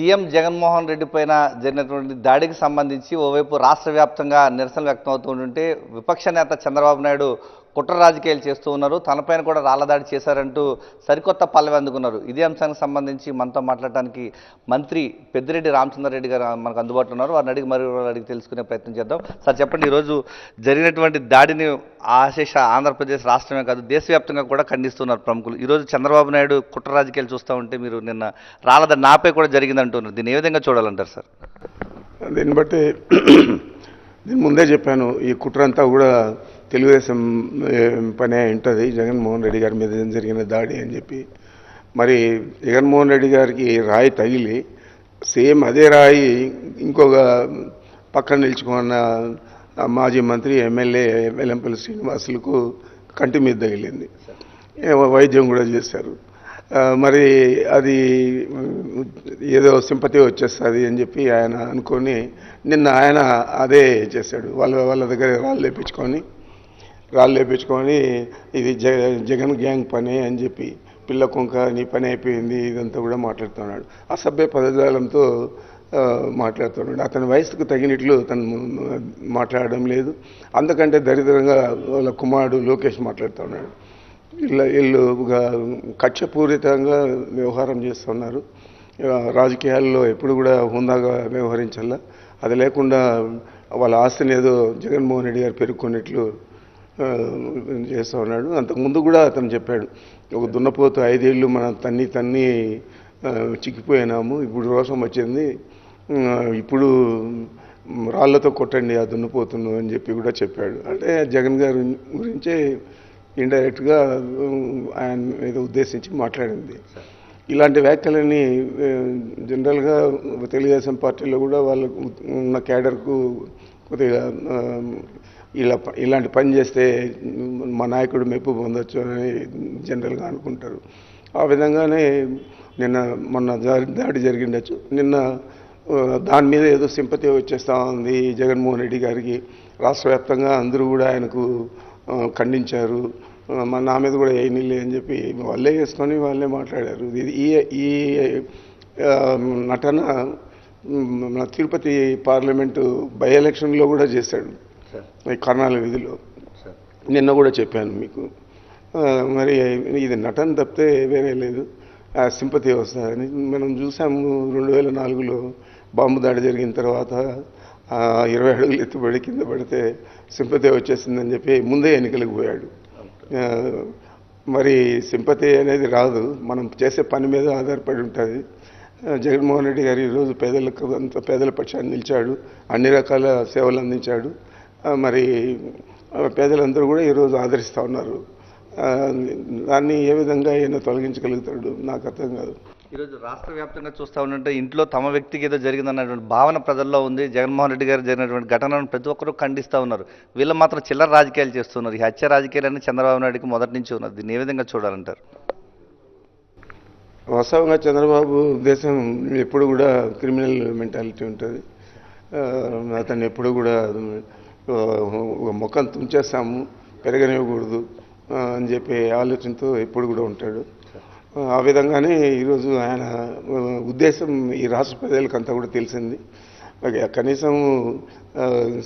CM Jaganmohan Reddy పైన జరిగినటువంటి దాడికి సంబంధించి ఓవైపు రాష్ట్ర వ్యాప్తంగా నిరసన వ్యక్తం అవుతుంటే విపక్ష నేత చంద్రబాబు నాయుడు కుట్ర రాజకీయాలు చేస్తూ ఉన్నారు. తనపైన కూడా రాళ్ల దాడి చేశారంటూ సరికొత్త పల్లవి అందుకున్నారు. ఇదే అంశానికి సంబంధించి మనతో మాట్లాడడానికి మంత్రి పెద్దిరెడ్డి రామచంద్రారెడ్డి గారు మనకు అందుబాటులో ఉన్నారు. వారిని అడిగి తెలుసుకునే ప్రయత్నం చేద్దాం. సార్ చెప్పండి, ఈరోజు జరిగినటువంటి దాడిని ఆశేష ఆంధ్రప్రదేశ్ రాష్ట్రమే కాదు దేశవ్యాప్తంగా కూడా ఖండిస్తున్నారు ప్రముఖులు. ఈరోజు చంద్రబాబు నాయుడు కుట్ర రాజకీయాలు చూస్తూ ఉంటే మీరు నిన్న రాళ్ల దాడి నాపై కూడా జరిగింది అంటున్నారు. దీన్ని ఏ విధంగా చూడాలంటారు సార్? దీన్ని బట్టి నేను ముందే చెప్పాను, ఈ కుట్ర అంతా కూడా తెలుగుదేశం పనే ఉంటుంది, జగన్మోహన్ రెడ్డి గారి మీద జరిగిన దాడి అని చెప్పి. మరి జగన్మోహన్ రెడ్డి గారికి రాయి తగిలి సేమ్ అదే రాయి ఇంకొక పక్కన నిలుచుకున్న మాజీ మంత్రి ఎమ్మెల్యే వెల్లంపల్లి శ్రీనివాసులకు కంటి మీద తగిలింది. వైద్యం కూడా చేశారు. మరి అది ఏదో సింపతి వచ్చేస్తుంది అని చెప్పి ఆయన అనుకొని నిన్న ఆయన అదే చేశాడు. వాళ్ళ దగ్గర రాళ్ళు లేపించుకొని ఇది జగన్ గ్యాంగ్ పని అని చెప్పి, పిల్ల కుంక నీ పని అయిపోయింది ఇదంతా కూడా మాట్లాడుతున్నాడు. అసభ్య పదజాలంతో మాట్లాడుతున్నాడు. అతని వయసుకు తగినట్లు తను మాట్లాడడం లేదు. అందుకంటే దరిద్రంగా వాళ్ళ కుమారుడు లోకేష్ మాట్లాడుతున్నాడు. వీళ్ళు కక్షపూరితంగా వ్యవహారం చేస్తున్నారు. రాజకీయాల్లో ఎప్పుడు కూడా హుందాగా వ్యవహరించాల. అది లేకుండా వాళ్ళ ఆస్తిని ఏదో జగన్మోహన్ రెడ్డి గారు పెరుక్కున్నట్లు చేస్తూ ఉన్నాడు. అంతకుముందు కూడా అతను చెప్పాడు, ఒక దున్నపోతు 5 ఏళ్ళు మనం తన్ని చిక్కిపోయినాము, ఇప్పుడు రోషం వచ్చింది, ఇప్పుడు రాళ్లతో కొట్టండి ఆ దున్నపోతును అని చెప్పి కూడా చెప్పాడు. అంటే జగన్ గారి గురించే ఇండైరెక్ట్గా ఆయన మీద ఉద్దేశించి మాట్లాడింది. ఇలాంటి వ్యాఖ్యలని జనరల్గా తెలుగుదేశం పార్టీలో కూడా వాళ్ళకు ఉన్న క్యాడర్కు కొద్దిగా ఇలాంటి పని చేస్తే మా నాయకుడు మెప్పు పొందొచ్చు అని జనరల్గా అనుకుంటారు. ఆ విధంగానే మొన్న దాడి జరిగిండొచ్చు. నిన్న దాని మీద ఏదో సింపతి వచ్చేస్తూ ఉంది జగన్మోహన్ రెడ్డి గారికి. రాష్ట్ర వ్యాప్తంగా అందరూ కూడా ఆయనకు ఖండించారు. నా మీద కూడా ఏమీలే అని చెప్పి వాళ్ళే వేసుకొని వాళ్ళే మాట్లాడారు. ఈ నటన మన తిరుపతి పార్లమెంటు బై ఎలక్షన్లో కూడా చేశాడు, కర్నాల వీధిలో. నిన్న కూడా చెప్పాను మీకు. మరి ఇది నటన తప్పితే వేరే లేదు. సింపతి వస్తుందని మనం చూసాము. 2004లో బాంబు దాడి జరిగిన తర్వాత 20 అడుగులు ఎత్తుబడి కింద పడితే సింపతి వచ్చేసిందని చెప్పి ముందే ఎన్నికలకు పోయాడు. మరి సింపతి అనేది రాదు, మనం చేసే పని మీద ఆధారపడి ఉంటుంది. జగన్మోహన్ రెడ్డి గారు ఈరోజు పేదల పక్షాన్ని నిలిచాడు, అన్ని రకాల సేవలు అందించాడు. మరి పేదలందరూ కూడా ఈరోజు ఆదరిస్తూ ఉన్నారు. దాన్ని ఏ విధంగా ఆయన తొలగించగలుగుతాడు నాకు అర్థం కాదు. ఈరోజు రాష్ట్ర వ్యాప్తంగా చూస్తూ ఉంటే ఇంట్లో తమ వ్యక్తికి ఏదో జరిగిందన్నటువంటి భావన ప్రజల్లో ఉంది. జగన్మోహన్ రెడ్డి గారు జరిగినటువంటి ఘటనను ప్రతి ఒక్కరూ ఖండిస్తూ ఉన్నారు. వీళ్ళు మాత్రం చిల్లర రాజకీయాలు చేస్తున్నారు. ఈ హత్య రాజకీయాలన్నీ చంద్రబాబు నాయుడుకి మొదటి నుంచి ఉన్నారు. దీన్ని ఏ విధంగా చూడాలంటారు? వాస్తవంగా చంద్రబాబు ఉద్దేశం ఎప్పుడు కూడా క్రిమినల్ మెంటాలిటీ ఉంటుంది. అతను ఎప్పుడు కూడా ముఖం తుంచేస్తాము, పెరగనివ్వకూడదు అని చెప్పే ఆలోచనతో ఎప్పుడు కూడా ఉంటాడు. ఆ విధంగానే ఈరోజు ఆయన ఉద్దేశం ఈ రాష్ట్ర ప్రజలకంతా కూడా తెలిసింది. కనీసం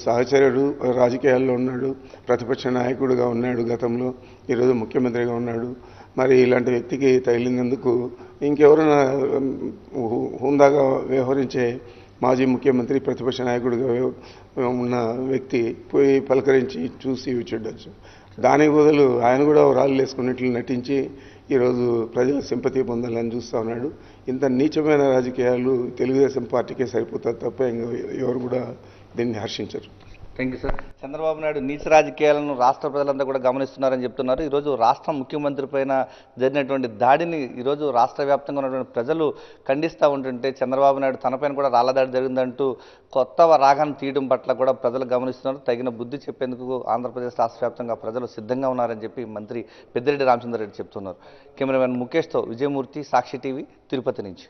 సహచరుడు, రాజకీయాల్లో ఉన్నాడు, ప్రతిపక్ష నాయకుడిగా ఉన్నాడు గతంలో, ఈరోజు ముఖ్యమంత్రిగా ఉన్నాడు. మరి ఇలాంటి వ్యక్తికి తగిలినందుకు ఇంకెవరైనా హుందాగా వ్యవహరించే మాజీ ముఖ్యమంత్రి, ప్రతిపక్ష నాయకుడిగా ఉన్న వ్యక్తి పోయి పలకరించి చూసి వచ్చేయచ్చు. దానికి బదులు ఆయన కూడా రాళ్ళు వేసుకున్నట్లు నటించి ఈరోజు ప్రజల సింపతి పొందాలని చూస్తూ ఉన్నాడు. ఇంత నీచమైన రాజకీయాలు తెలుగుదేశం పార్టీకే సరిపోతారు తప్ప ఎవరు కూడా దీన్ని హర్షించరు. Thank you sir. Chandrababu Naidu నీచ రాజకీయాలను రాష్ట్ర ప్రజలంతా కూడా గమనిస్తున్నారని చెప్తున్నారు. ఈరోజు రాష్ట్ర ముఖ్యమంత్రి పైన జరిగినటువంటి దాడిని ఈరోజు రాష్ట్ర వ్యాప్తంగా ఉన్నటువంటి ప్రజలు ఖండిస్తూ ఉంటుంటే చంద్రబాబు నాయుడు తనపైన కూడా రాళ్ల దాడి జరిగిందంటూ కొత్త రాగాన్ని తీయడం పట్ల కూడా ప్రజలు గమనిస్తున్నారు. తగిన బుద్ధి చెప్పేందుకు ఆంధ్రప్రదేశ్ రాష్ట్ర వ్యాప్తంగా ప్రజలు సిద్ధంగా ఉన్నారని చెప్పి మంత్రి పెద్దిరెడ్డి రామచంద్రారెడ్డి చెప్తున్నారు. కెమెరామెన్ ముఖేష్తో విజయమూర్తి, సాక్షి టీవీ, తిరుపతి నుంచి.